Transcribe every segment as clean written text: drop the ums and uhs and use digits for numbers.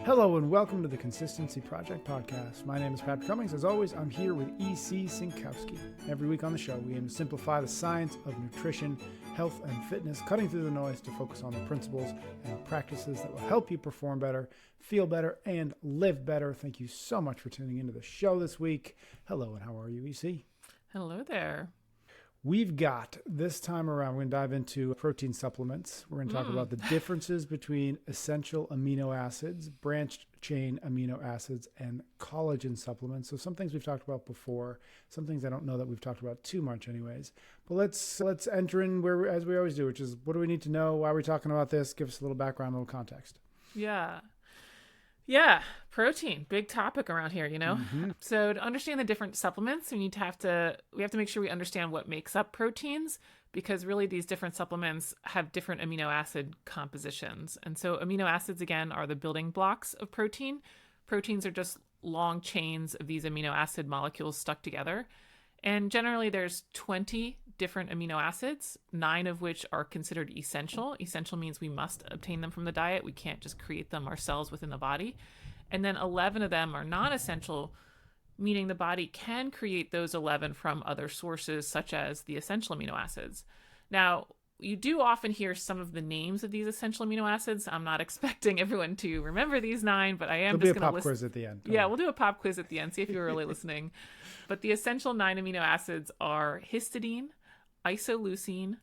Hello and welcome to the Consistency Project podcast. My name is Pat Cummings. As always, I'm here with E.C. Sinkowski. Every week on the show, we aim to simplify the science of nutrition, health, and fitness, cutting through the noise to focus on the principles and practices that will help you perform better, feel better, and live better. Thank you so much for tuning into the show this week. Hello, and how are you, E.C.? Hello there. We've got, this time around, we're going to dive into protein supplements. We're going to talk about the differences between essential amino acids, branched chain amino acids, and collagen supplements. So some things we've talked about before, some things I don't know that we've talked about too much anyways. But let's enter in where, as we always do, which is what do we need to know? Why are we talking about this? Give us a little background, a little context. Yeah, protein, big topic around here, you know? Mm-hmm. So to understand the different supplements, we have to make sure we understand what makes up proteins, because really these different supplements have different amino acid compositions. And so amino acids, again, are the building blocks of protein. Proteins are just long chains of these amino acid molecules stuck together. And generally there's 20 different amino acids, 9 of which are considered essential. Essential means we must obtain them from the diet. We can't just create them ourselves within the body. And then 11 of them are non-essential, meaning the body can create those 11 from other sources, such as the essential amino acids. Now, you do often hear some of the names of these essential amino acids. I'm not expecting everyone to remember these 9, but I am There'll just going to list. There'll be a pop quiz at the end. Yeah, we'll do a pop quiz at the end, see if you're really listening. But the essential 9 amino acids are histidine, isoleucine,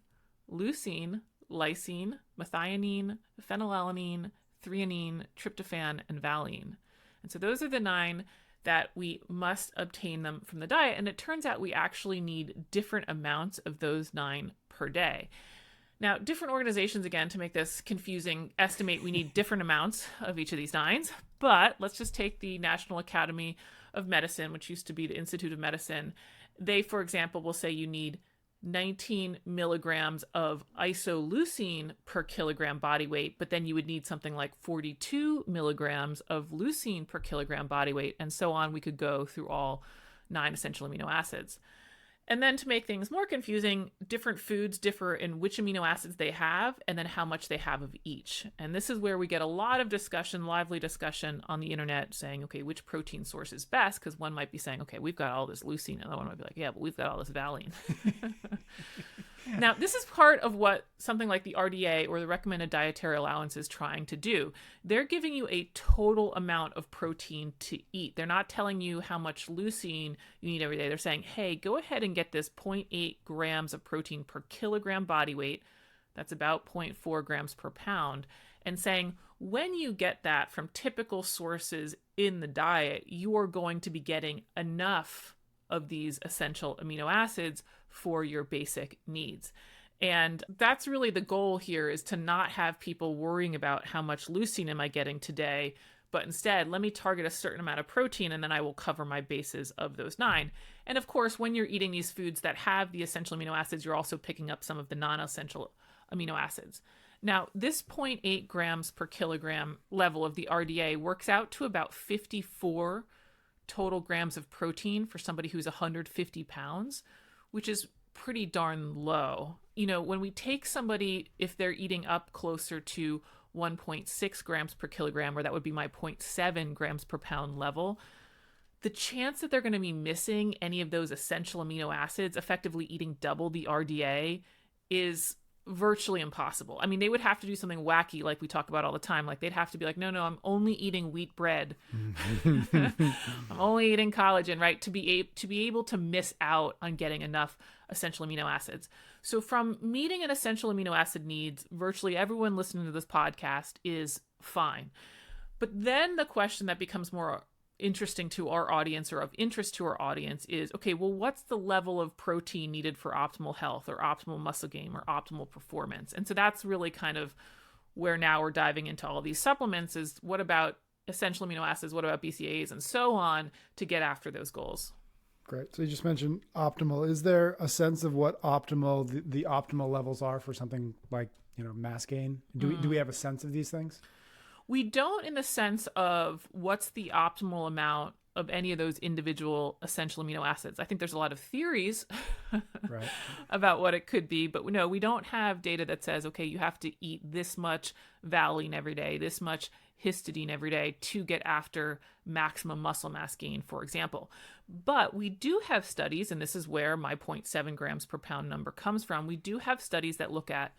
leucine, lysine, methionine, phenylalanine, threonine, tryptophan, and valine. And so those are the 9 that we must obtain them from the diet. And it turns out we actually need different amounts of those 9 per day. Now, different organizations, again, to make this confusing, estimate we need different amounts of each of these 9s. But let's just take the National Academy of Medicine, which used to be the Institute of Medicine. They, for example, will say you need 19 milligrams of isoleucine per kilogram body weight, but then you would need something like 42 milligrams of leucine per kilogram body weight, and so on. We could go through all 9 essential amino acids. And then to make things more confusing, different foods differ in which amino acids they have and then how much they have of each. And this is where we get a lot of discussion, lively discussion on the internet saying, okay, which protein source is best? Because one might be saying, okay, we've got all this leucine. And the other one might be like, yeah, but we've got all this valine. Now, this is part of what something like the RDA, or the recommended dietary allowance, is trying to do. They're giving you a total amount of protein to eat. They're not telling you how much leucine you need every day. They're saying, hey, go ahead and get this 0.8 grams of protein per kilogram body weight. That's about 0.4 grams per pound. And saying, when you get that from typical sources in the diet, you are going to be getting enough of these essential amino acids for your basic needs. And that's really the goal here, is to not have people worrying about how much leucine am I getting today, but instead, let me target a certain amount of protein and then I will cover my bases of those 9. And of course, when you're eating these foods that have the essential amino acids, you're also picking up some of the non-essential amino acids. Now, this 0.8 grams per kilogram level of the RDA works out to about 54 total grams of protein for somebody who's 150 pounds, which is pretty darn low. You know, when we take somebody, if they're eating up closer to 1.6 grams per kilogram, or that would be my 0.7 grams per pound level, the chance that they're going to be missing any of those essential amino acids, effectively eating double the RDA, is virtually impossible. I mean, they would have to do something wacky like we talk about all the time. Like, they'd have to be like, no, I'm only eating wheat bread. I'm only eating collagen, right? To be able to miss out on getting enough essential amino acids. So from meeting an essential amino acid needs, virtually everyone listening to this podcast is fine. But then the question that becomes more interesting to our audience, or of interest to our audience, is, okay, well, what's the level of protein needed for optimal health or optimal muscle gain or optimal performance? And so that's really kind of where now we're diving into all these supplements, is what about essential amino acids, what about BCAAs, and so on, to get after those goals. Great. So you just mentioned optimal. Is there a sense of what optimal, the optimal levels are for something like, mass gain? Do we have a sense of these things? We don't, in the sense of what's the optimal amount of any of those individual essential amino acids. I think there's a lot of theories right. about what it could be, but no, we don't have data that says, okay, you have to eat this much valine every day, this much histidine every day to get after maximum muscle mass gain, for example. But we do have studies, and this is where my 0.7 grams per pound number comes from. We do have studies that look at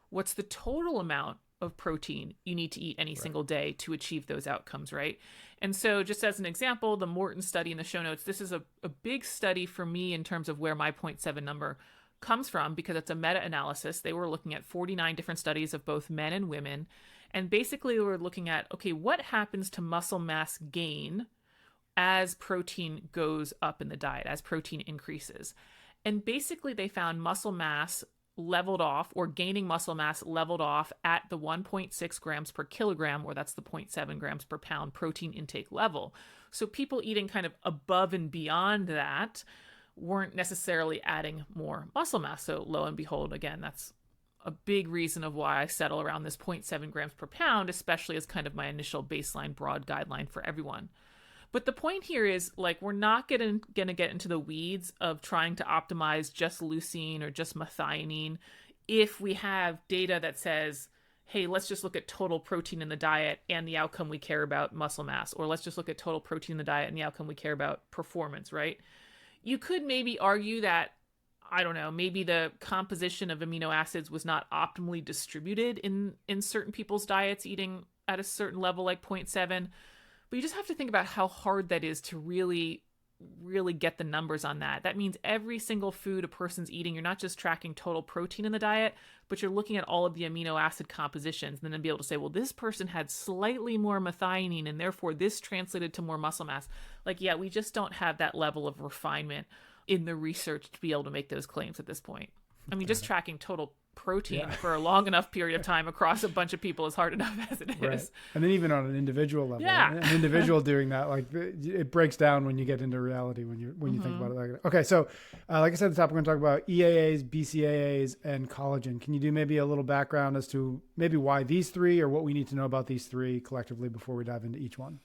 what's the total amount of protein you need to eat any single day to achieve those outcomes, right? And so just as an example, the Morton study in the show notes, this is a big study for me in terms of where my 0.7 number comes from, because it's a meta-analysis. They were looking at 49 different studies of both men and women. And basically we're looking at, okay, what happens to muscle mass gain as protein goes up in the diet, as protein increases? And basically they found muscle mass leveled off, or gaining muscle mass leveled off at the 1.6 grams per kilogram, or that's the 0.7 grams per pound protein intake level. So people eating kind of above and beyond that weren't necessarily adding more muscle mass. So lo and behold, again, that's a big reason of why I settle around this 0.7 grams per pound, especially as kind of my initial baseline broad guideline for everyone. But the point here is, like, we're not going to get into the weeds of trying to optimize just leucine or just methionine if we have data that says, hey, let's just look at total protein in the diet and the outcome we care about, muscle mass, or let's just look at total protein in the diet and the outcome we care about, performance, right? You could maybe argue that, I don't know, maybe the composition of amino acids was not optimally distributed in certain people's diets eating at a certain level like 0.7. But you just have to think about how hard that is to really get the numbers on that. That means every single food a person's eating, you're not just tracking total protein in the diet, but you're looking at all of the amino acid compositions, and then be able to say, well, this person had slightly more methionine, and therefore this translated to more muscle mass. Like, yeah, we just don't have that level of refinement in the research to be able to make those claims at this point. I mean, just tracking total protein for a long enough period of time across a bunch of people is hard enough as it is. Right. And then even on an individual level, an individual doing that, like, it breaks down when you get into reality, when you think about it. Like, okay, so like I said at the top, we're going to talk about EAAs, BCAAs, and collagen. Can you do maybe a little background as to maybe why these three, or what we need to know about these three collectively before we dive into each one?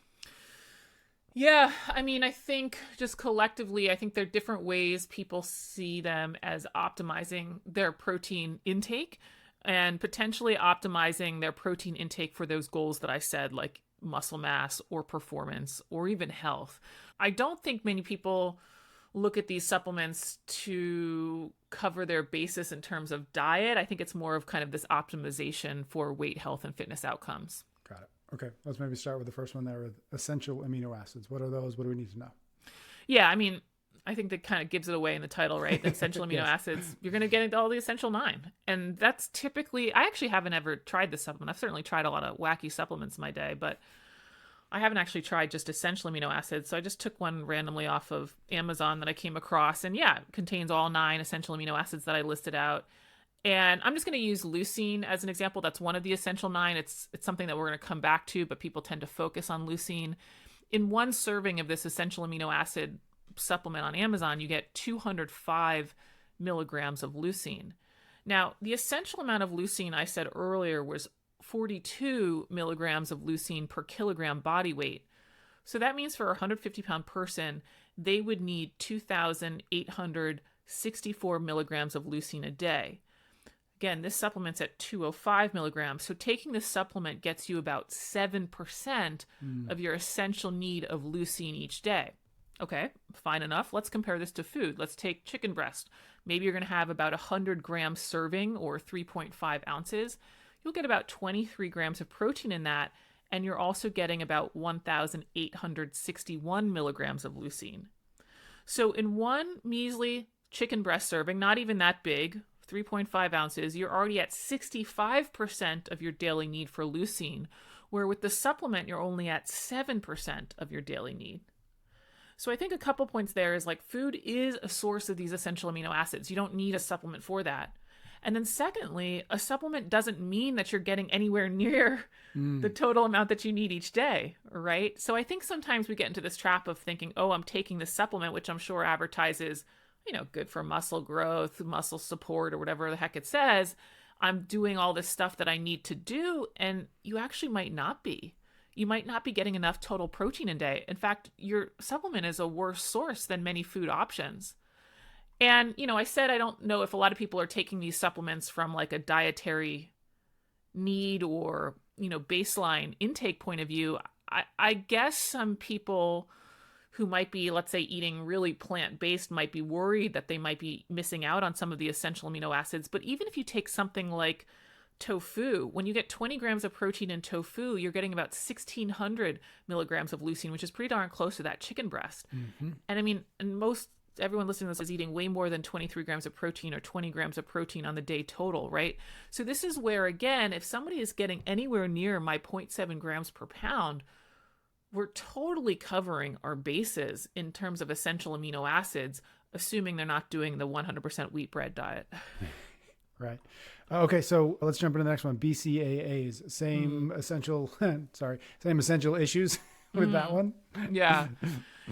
Yeah, I mean, I think just collectively, I think there are different ways people see them as optimizing their protein intake and potentially optimizing their protein intake for those goals that I said, like muscle mass or performance or even health. I don't think many people look at these supplements to cover their basis in terms of diet. I think it's more of kind of this optimization for weight, health, and fitness outcomes. Got it. Okay, let's maybe start with the first one there, with essential amino acids. What are those? What do we need to know? Yeah, I mean, I think that kind of gives it away in the title, right? The essential amino acids, you're going to get into all the essential 9. And that's typically, I actually haven't ever tried this supplement. I've certainly tried a lot of wacky supplements in my day, but I haven't actually tried just essential amino acids. So I just took one randomly off of Amazon that I came across. And yeah, it contains all 9 essential amino acids that I listed out. And I'm just going to use leucine as an example. That's one of the essential 9. It's something that we're going to come back to, but people tend to focus on leucine. In one serving of this essential amino acid supplement on Amazon, you get 205 milligrams of leucine. Now, the essential amount of leucine I said earlier was 42 milligrams of leucine per kilogram body weight. So that means for a 150-pound person, they would need 2,864 milligrams of leucine a day. Again, this supplement's at 205 milligrams. So taking this supplement gets you about 7% of your essential need of leucine each day. Okay, fine enough. Let's compare this to food. Let's take chicken breast. Maybe you're going to have about 100-gram serving, or 3.5 ounces. You'll get about 23 grams of protein in that, and you're also getting about 1,861 milligrams of leucine. So in one measly chicken breast serving, not even that big, 3.5 ounces, you're already at 65% of your daily need for leucine, where with the supplement, you're only at 7% of your daily need. So I think a couple points there is, like, food is a source of these essential amino acids. You don't need a supplement for that. And then secondly, a supplement doesn't mean that you're getting anywhere near the total amount that you need each day, right? So I think sometimes we get into this trap of thinking, oh, I'm taking this supplement, which I'm sure advertises, good for muscle growth, muscle support, or whatever the heck it says. I'm doing all this stuff that I need to do, and you actually might not be. You might not be getting enough total protein a day. In fact, your supplement is a worse source than many food options. And, I said I don't know if a lot of people are taking these supplements from like a dietary need or baseline intake point of view, I guess some people who might be, let's say, eating really plant-based might be worried that they might be missing out on some of the essential amino acids. But even if you take something like tofu, when you get 20 grams of protein in tofu, you're getting about 1,600 milligrams of leucine, which is pretty darn close to that chicken breast. And I mean, everyone listening to this is eating way more than 23 grams of protein or 20 grams of protein on the day total, right? So this is where, again, if somebody is getting anywhere near my 0.7 grams per pound, we're totally covering our bases in terms of essential amino acids, assuming they're not doing the 100% wheat bread diet. Right. Okay, so let's jump into the next one. BCAAs, same essential issues with that one. Yeah.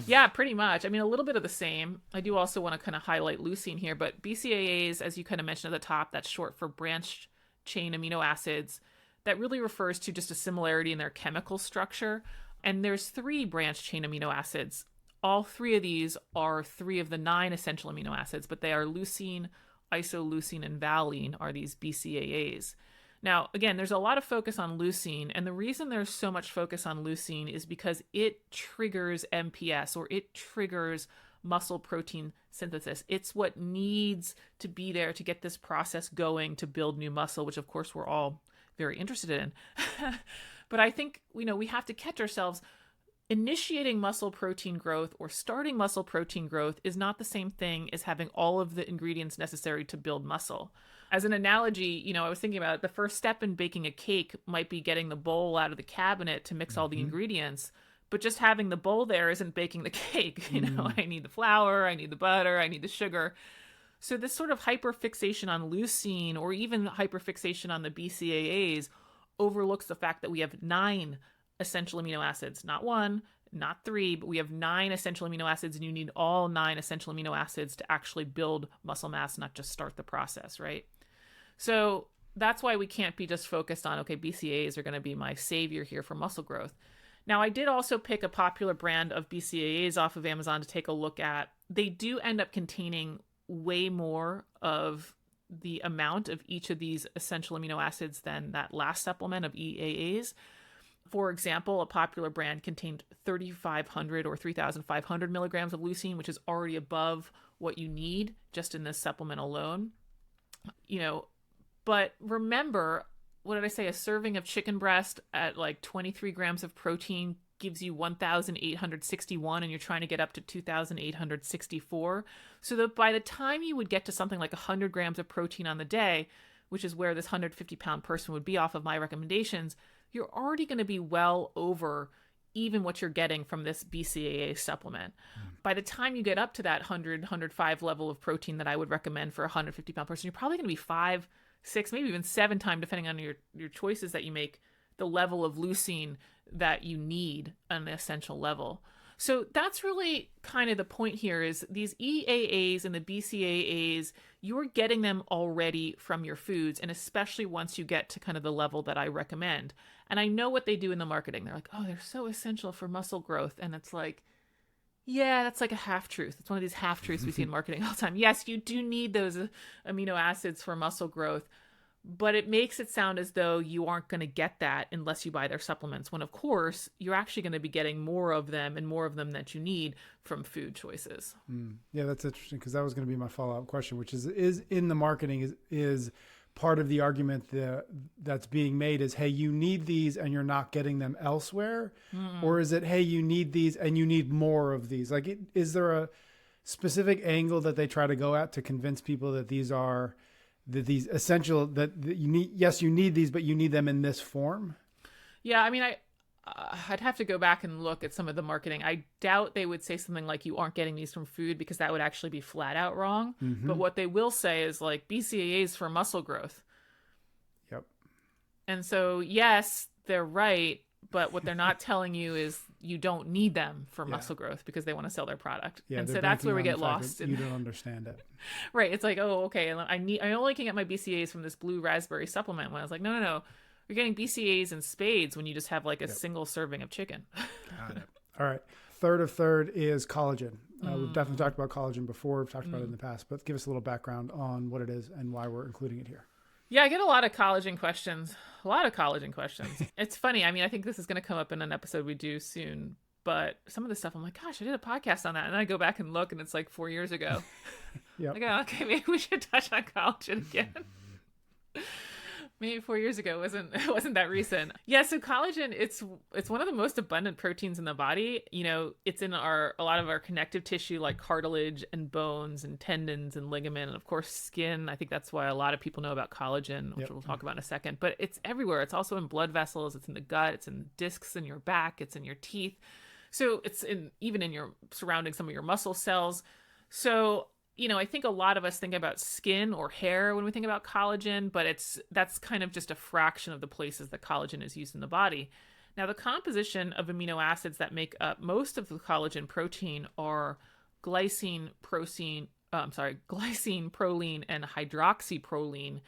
Yeah, pretty much. I mean, a little bit of the same. I do also want to kind of highlight leucine here, but BCAAs, as you kind of mentioned at the top, that's short for branched chain amino acids. That really refers to just a similarity in their chemical structure. And there's 3 branched chain amino acids. All 3 of these are 3 of the 9 essential amino acids, but they are leucine, isoleucine, and valine are these BCAAs. Now, again, there's a lot of focus on leucine, and the reason there's so much focus on leucine is because it triggers MPS, or it triggers muscle protein synthesis. It's what needs to be there to get this process going to build new muscle, which of course we're all very interested in. But I think, we have to catch ourselves. Initiating muscle protein growth or starting muscle protein growth is not the same thing as having all of the ingredients necessary to build muscle. As an analogy, I was thinking about it, the first step in baking a cake might be getting the bowl out of the cabinet to mix all the ingredients, but just having the bowl there isn't baking the cake. I need the flour, I need the butter, I need the sugar. So this sort of hyperfixation on leucine, or even hyperfixation on the BCAAs, overlooks the fact that we have 9 essential amino acids, not 1, not 3, but we have 9 essential amino acids, and you need all 9 essential amino acids to actually build muscle mass, not just start the process, right? So that's why we can't be just focused on, okay, BCAAs are going to be my savior here for muscle growth. Now, I did also pick a popular brand of BCAAs off of Amazon to take a look at. They do end up containing way more of the amount of each of these essential amino acids than that last supplement of EAAs. For example, a popular brand contained 3,500 or 3,500 milligrams of leucine, which is already above what you need just in this supplement alone. But remember, what did I say? A serving of chicken breast at like 23 grams of protein gives you 1,861, and you're trying to get up to 2,864. So that by the time you would get to something like 100 grams of protein on the day, which is where this 150-pound person would be off of my recommendations, you're already going to be well over even what you're getting from this BCAA supplement. By the time you get up to that 100, 105 level of protein that I would recommend for a 150-pound person, you're probably going to be 5, 6, maybe even 7 times, depending on your choices that you make, the level of leucine that you need on the essential level. So that's really kind of the point here, is these EAAs and the BCAAs, you're getting them already from your foods, and especially once you get to kind of the level that I recommend. And I know what they do in the marketing. They're like, oh, they're so essential for muscle growth. And it's like, yeah, that's like a half-truth. It's one of these half-truths we see in marketing all the time. Yes, you do need those amino acids for muscle growth, but it makes it sound as though you aren't going to get that unless you buy their supplements, when of course you're actually going to be getting more of them, and more of them that you need, from food choices. Yeah, that's interesting, because that was going to be my follow-up question, which is in the marketing is part of the argument that's being made is, hey, you need these and you're not getting them elsewhere? Or is it, hey, you need these and you need more of these? Like, is there a specific angle that they try to go at to convince people that these are these essential, that you need? Yes, you need these, but you need them in this form? Yeah, I mean, I'd have to go back and look at some of the marketing. I doubt they would say something like you aren't getting these from food, because that would actually be flat out wrong. But what they will say is like BCAAs for muscle growth. Yep. And so, yes, they're right. But what they're not telling you is you don't need them for muscle growth, because they want to sell their product. Yeah, and so that's where we get lost. You don't understand it. Right. It's like, oh, okay, I only can get my BCAAs from this blue raspberry supplement. When I was like, no. You're getting BCAAs in spades when you just have like a single serving of chicken. Got it. All right. Third is collagen. We've definitely talked about collagen before. We've talked about it in the past, but give us a little background on what it is and why we're including it here. Yeah, I get a lot of collagen questions. A lot of collagen questions. It's funny. I mean, I think this is going to come up in an episode we do soon. But some of the stuff, I'm like, gosh, I did a podcast on that. And then I go back and look, and it's like 4 years ago. Yep. Like, oh, okay, maybe we should touch on collagen again. Maybe 4 years ago wasn't that recent. Yeah, so collagen, it's one of the most abundant proteins in the body. You know, it's in a lot of our connective tissue like cartilage and bones and tendons and ligament, and of course skin. I think that's why a lot of people know about collagen, which we'll talk about in a second. But it's everywhere. It's also in blood vessels, it's in the gut, it's in discs in your back, it's in your teeth. So it's even in your surrounding some of your muscle cells. So you know, I think a lot of us think about skin or hair when we think about collagen, but that's kind of just a fraction of the places that collagen is used in the body. Now, the composition of amino acids that make up most of the collagen protein are glycine, proline, and hydroxyproline.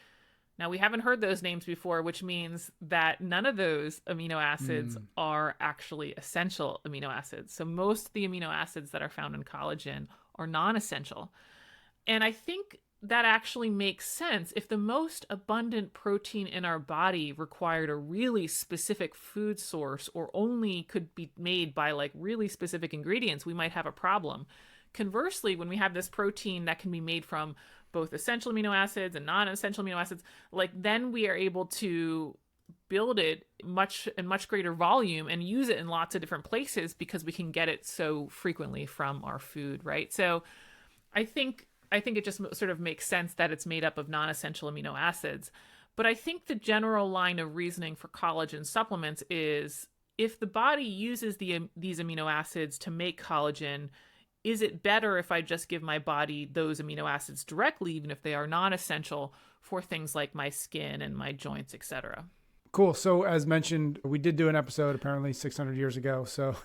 Now, we haven't heard those names before, which means that none of those amino acids are actually essential amino acids. So most of the amino acids that are found in collagen are non-essential. And I think that actually makes sense. If the most abundant protein in our body required a really specific food source or only could be made by like really specific ingredients, we might have a problem. Conversely, when we have this protein that can be made from both essential amino acids and non-essential amino acids, like then we are able to build it in much greater volume and use it in lots of different places because we can get it so frequently from our food, right? So I think it just sort of makes sense that it's made up of non-essential amino acids. But I think the general line of reasoning for collagen supplements is if the body uses these amino acids to make collagen, is it better if I just give my body those amino acids directly, even if they are non-essential for things like my skin and my joints, etc.? Cool. So as mentioned, we did do an episode apparently 600 years ago. So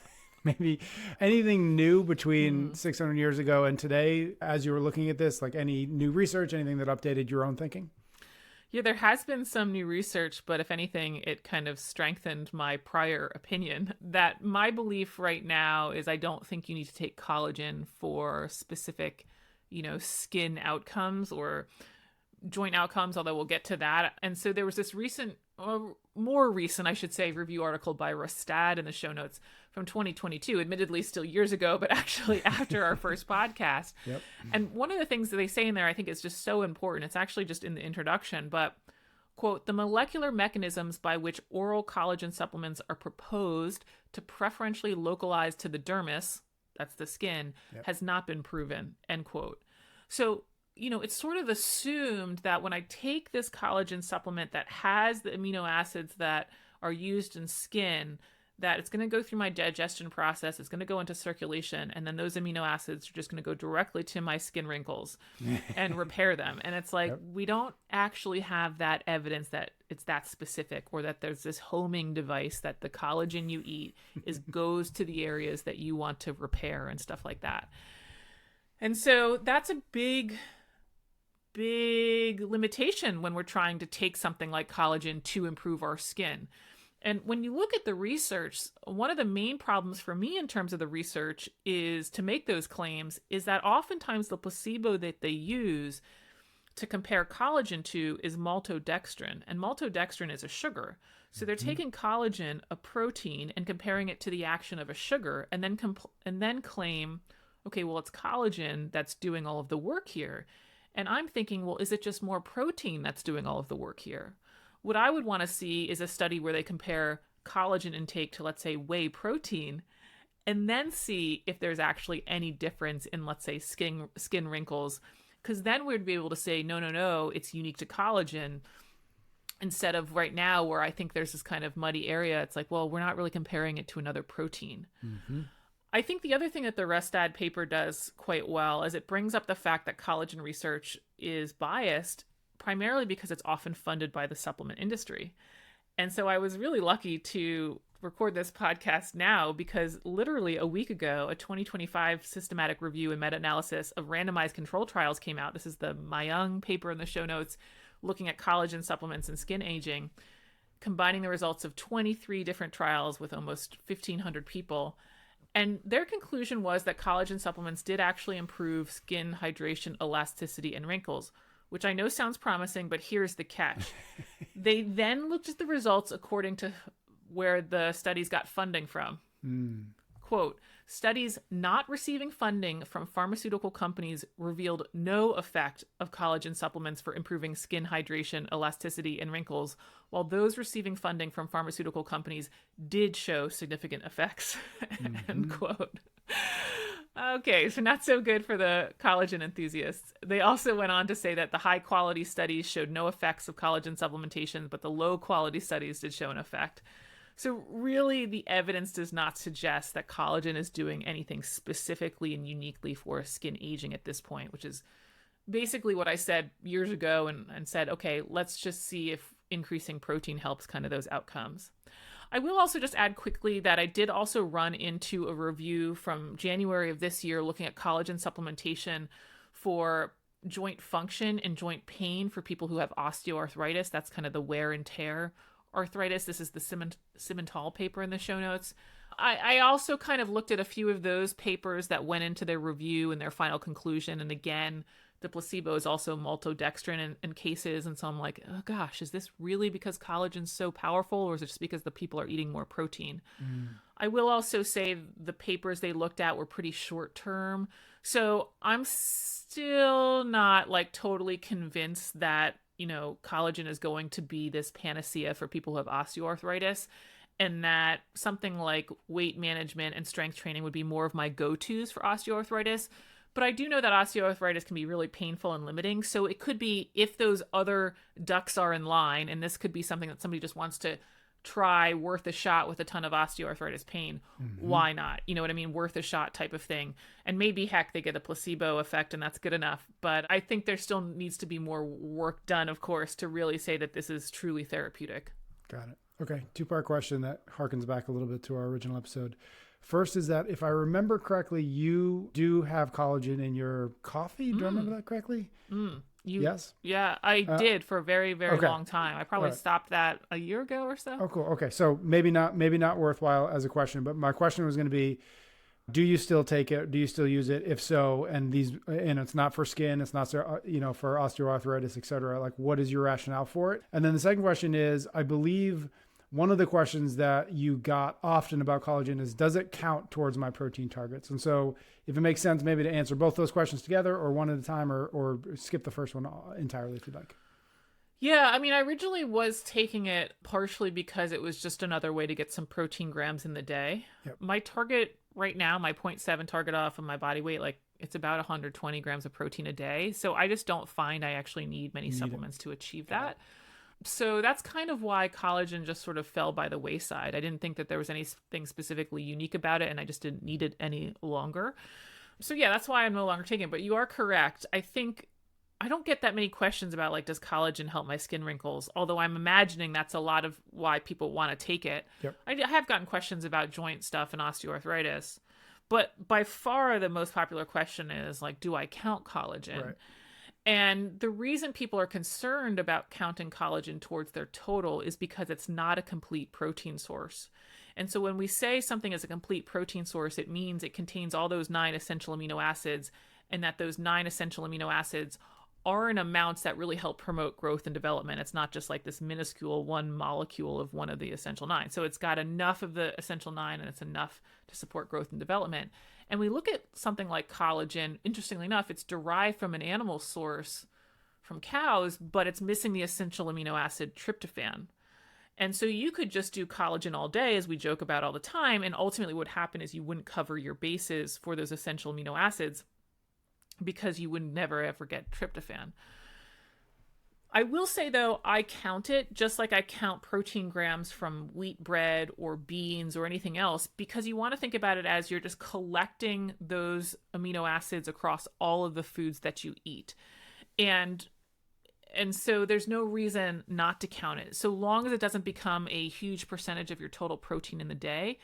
maybe anything new between 600 years ago and today, as you were looking at this, like any new research, anything that updated your own thinking? Yeah, there has been some new research, but if anything, it kind of strengthened my prior opinion that my belief right now is I don't think you need to take collagen for specific, skin outcomes or joint outcomes, although we'll get to that. And so there was this more recent, I should say, review article by Rostad in the show notes from 2022, admittedly still years ago, but actually after our first podcast. Yep. And one of the things that they say in there, I think is just so important. It's actually just in the introduction, but quote, the molecular mechanisms by which oral collagen supplements are proposed to preferentially localize to the dermis, that's the skin, has not been proven, end quote. So it's sort of assumed that when I take this collagen supplement that has the amino acids that are used in skin, that it's going to go through my digestion process, it's going to go into circulation, and then those amino acids are just going to go directly to my skin wrinkles and repair them. And it's like, we don't actually have that evidence that it's that specific, or that there's this homing device that the collagen you eat goes to the areas that you want to repair and stuff like that. And so that's a big limitation when we're trying to take something like collagen to improve our skin. And when you look at the research, one of the main problems for me in terms of the research is to make those claims is that oftentimes the placebo that they use to compare collagen to is maltodextrin, and maltodextrin is a sugar. So they're taking collagen, a protein, and comparing it to the action of a sugar, and then claim, okay, well, it's collagen that's doing all of the work here. And I'm thinking, well, is it just more protein that's doing all of the work here? What I would want to see is a study where they compare collagen intake to, let's say, whey protein, and then see if there's actually any difference in, let's say, skin wrinkles, because then we'd be able to say, no, it's unique to collagen, instead of right now where I think there's this kind of muddy area. It's like, well, we're not really comparing it to another protein. Mm-hmm. I think the other thing that the Rostad paper does quite well is it brings up the fact that collagen research is biased primarily because it's often funded by the supplement industry. And so I was really lucky to record this podcast now because literally a week ago, a 2025 systematic review and meta-analysis of randomized control trials came out. This is the Mayung paper in the show notes looking at collagen supplements and skin aging, combining the results of 23 different trials with almost 1,500 people. And their conclusion was that collagen supplements did actually improve skin hydration, elasticity, and wrinkles, which I know sounds promising, but here's the catch. They then looked at the results according to where the studies got funding from. Quote, studies not receiving funding from pharmaceutical companies revealed no effect of collagen supplements for improving skin hydration, elasticity, and wrinkles, while those receiving funding from pharmaceutical companies did show significant effects. End quote. Okay, so not so good for the collagen enthusiasts. They also went on to say that the high quality studies showed no effects of collagen supplementation, but the low quality studies did show an effect. So really, the evidence does not suggest that collagen is doing anything specifically and uniquely for skin aging at this point, which is basically what I said years ago and said, okay, let's just see if increasing protein helps kind of those outcomes. I will also just add quickly that I did also run into a review from January of this year looking at collagen supplementation for joint function and joint pain for people who have osteoarthritis. That's kind of the wear and tear arthritis. This is the Simmental paper in the show notes. I also kind of looked at a few of those papers that went into their review and their final conclusion. And again, the placebo is also maltodextrin in cases. And so I'm like, oh gosh, is this really because collagen's so powerful, or is it just because the people are eating more protein? I will also say the papers they looked at were pretty short term. So I'm still not like totally convinced that, you know, collagen is going to be this panacea for people who have osteoarthritis, and that something like weight management and strength training would be more of my go-tos for osteoarthritis. But I do know that osteoarthritis can be really painful and limiting. So it could be, if those other ducks are in line, and this could be something that somebody just wants to try, worth a shot with a ton of osteoarthritis pain, why not? You know what I mean? Worth a shot type of thing. And maybe, heck, they get a placebo effect and that's good enough. But I think there still needs to be more work done, of course, to really say that this is truly therapeutic. Got it. Okay. Two-part question that harkens back a little bit to our original episode. First is that, if I remember correctly, you do have collagen in your coffee. Do I remember that correctly? Yes? Yeah, I did for a very, very long time. I probably stopped that a year ago or so. Oh, cool. Okay. So maybe not worthwhile as a question, but my question was going to be, do you still take it? Do you still use it? If so, and it's not for skin, it's not, you know, for osteoarthritis, et cetera. Like, what is your rationale for it? And then the second question is, I believe one of the questions that you got often about collagen is, does it count towards my protein targets? And so if it makes sense, maybe to answer both those questions together, or one at a time, or skip the first one entirely if you'd like. Yeah, I mean, I originally was taking it partially because it was just another way to get some protein grams in the day. Yep. My target right now, my 0.7 target off of my body weight, like, it's about 120 grams of protein a day. So I just don't find I actually need many supplements to achieve that. So that's kind of why collagen just sort of fell by the wayside. I didn't think that there was anything specifically unique about it, and I just didn't need it any longer. So yeah, that's why I'm no longer taking it. But you are correct. I think I don't get that many questions about, like, does collagen help my skin wrinkles? Although I'm imagining that's a lot of why people want to take it. Yep. I have gotten questions about joint stuff and osteoarthritis. But by far the most popular question is, like, do I count collagen? Right. And the reason people are concerned about counting collagen towards their total is because it's not a complete protein source. And so when we say something is a complete protein source, it means it contains all those 9 essential amino acids, and that those 9 essential amino acids are in amounts that really help promote growth and development. It's not just like this minuscule one molecule of one of the essential 9. So it's got enough of the essential 9, and it's enough to support growth and development. And we look at something like collagen, interestingly enough, it's derived from an animal source from cows, but it's missing the essential amino acid tryptophan. And so you could just do collagen all day, as we joke about all the time, and ultimately what would happen is you wouldn't cover your bases for those essential amino acids because you would never ever get tryptophan. I will say, though, I count it just like I count protein grams from wheat bread or beans or anything else, because you want to think about it as you're just collecting those amino acids across all of the foods that you eat. And so there's no reason not to count it. So long as it doesn't become a huge percentage of your total protein in the day,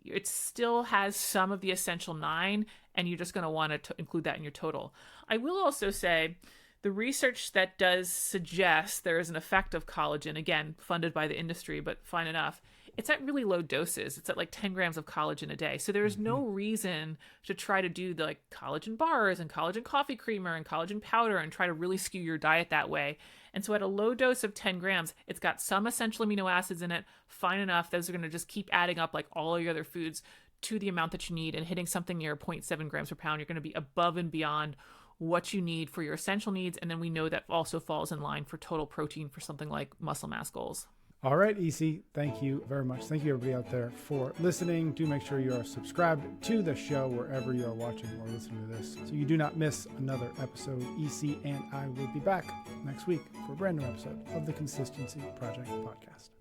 it still has some of the essential 9, and you're just going to want to include that in your total. I will also say, the research that does suggest there is an effect of collagen, again, funded by the industry, but fine enough, it's at really low doses. It's at like 10 grams of collagen a day. So there's no reason to try to do the like collagen bars and collagen coffee creamer and collagen powder and try to really skew your diet that way. And so at a low dose of 10 grams, it's got some essential amino acids in it, fine enough. Those are going to just keep adding up like all your other foods to the amount that you need, and hitting something near 0.7 grams per pound. You're going to be above and beyond what you need for your essential needs. And then we know that also falls in line for total protein for something like muscle mass goals. All right, EC, thank you very much. Thank you, everybody out there, for listening. Do make sure you are subscribed to the show wherever you are watching or listening to this so you do not miss another episode. EC and I will be back next week for a brand new episode of the Consistency Project podcast.